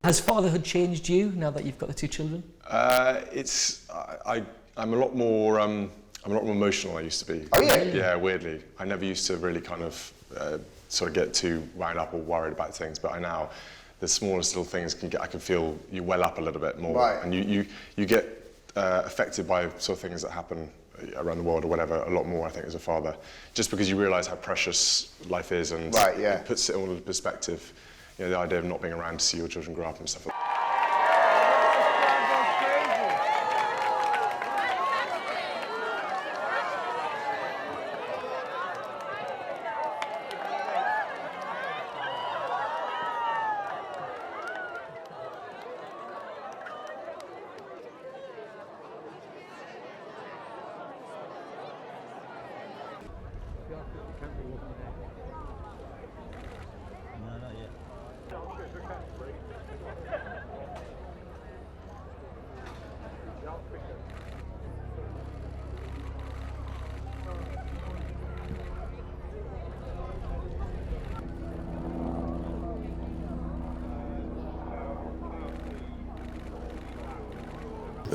Has fatherhood changed you now that you've got the 2 children? I'm a lot more emotional than I used to be. Oh yeah? Yeah, weirdly. I never used to really kind of sort of get too wound up or worried about things, but I now, the smallest little things I can feel you well up a little bit more. Right. And you get affected by sort of things that happen around the world or whatever a lot more, I think, as a father. Just because you realise how precious life is and it puts it all into perspective. You know, the idea of not being around to see your children grow up and stuff like that.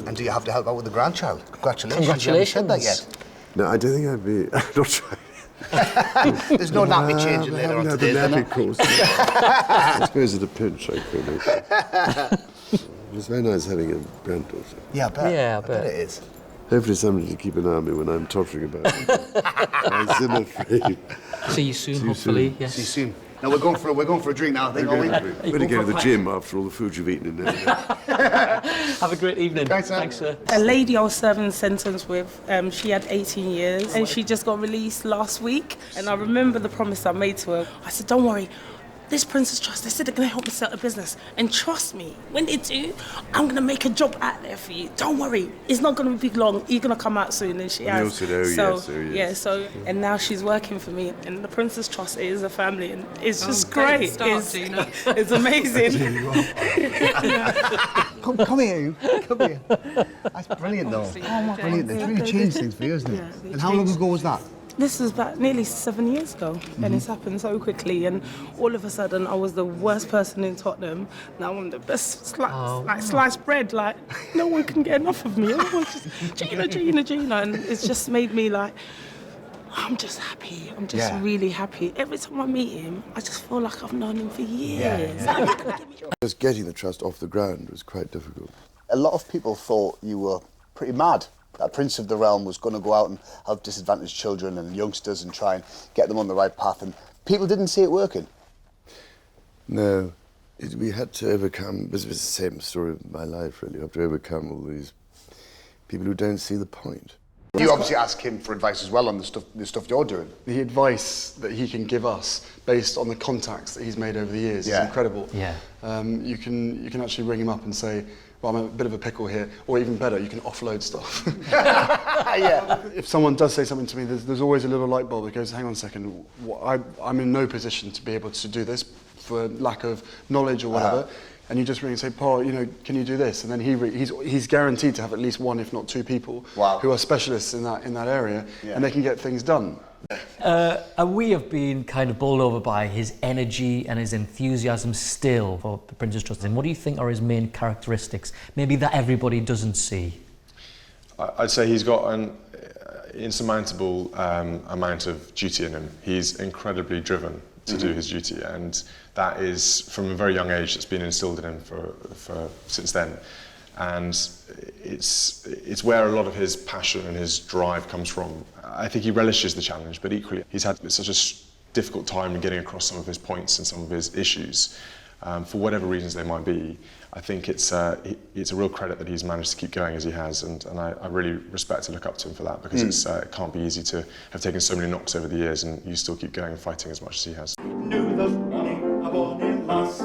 And do you have to help out with the grandchild? Congratulations. Congratulations. You haven't said that yet. No, I don't think I'd be... I'm not trying. There's no nappy changing later on today, the nappy course. I suppose at a pinch I could. It's very nice having a granddaughter. Yeah, I bet. Yeah, I bet it is. Hopefully somebody to keep an eye on me when I'm tottering about. I'm afraid. See you soon, hopefully. Yes. See you soon. No, we're going for a drink now, I think, aren't we? We're going to go to the gym after all the food you've eaten in there. Have a great evening. Thanks, sir. A lady I was serving a sentence with, she had 18 years and she just got released last week. And I remember the promise I made to her. I said, don't worry, this Princess Trust, they said they're going to help me set a business. And trust me, when they do, I'm going to make a job out there for you. Don't worry, it's not going to be long. You're going to come out soon. And she has. You said, oh, yes. Yeah, and now she's working for me. And the Princess Trust is a family. And it's just great. It's amazing. Come here, you. Come here. That's brilliant, though. Oh, my Brilliant. God. It's really changed things for you, isn't it? Yeah, And how long ago was that? This was about nearly 7 years ago, and it's happened so quickly. And all of a sudden, I was the worst person in Tottenham. Now I'm the best sliced bread. Like no one can get enough of me. Everyone's just Gina, and it's just made me like. I'm just happy. I'm just really happy. Every time I meet him, I just feel like I've known him for years. Just getting the trust off the ground was quite difficult. A lot of people thought you were pretty mad. That Prince of the Realm was going to go out and help disadvantaged children and youngsters and try and get them on the right path, and people didn't see it working. No, we had to overcome, it was the same story of my life really, you have to overcome all these people who don't see the point. You obviously ask him for advice as well on the stuff you're doing. The advice that he can give us based on the contacts that he's made over the years is incredible. Yeah. You can actually ring him up and say, well, I'm a bit of a pickle here, or even better, you can offload stuff. Yeah. If someone does say something to me, there's always a little light bulb that goes, hang on a second, I'm in no position to be able to do this for lack of knowledge or whatever. And you just ring and say, Paul, you know, can you do this? And then he's guaranteed to have at least 1, if not 2 people who are specialists in that area, and they can get things done. And we have been kind of bowled over by his energy and his enthusiasm still for the Princess Trust. And what do you think are his main characteristics, maybe that everybody doesn't see? I'd say he's got an insurmountable amount of duty in him. He's incredibly driven to do his duty, and that is from a very young age. That's been instilled in him for since then, and it's where a lot of his passion and his drive comes from. I think he relishes the challenge, but equally he's had such a difficult time in getting across some of his points and some of his issues, for whatever reasons they might be. I think it's a real credit that he's managed to keep going as he has, and I really respect and look up to him for that, because it can't be easy to have taken so many knocks over the years and you still keep going and fighting as much as he has. Nu the morning aboard the bus.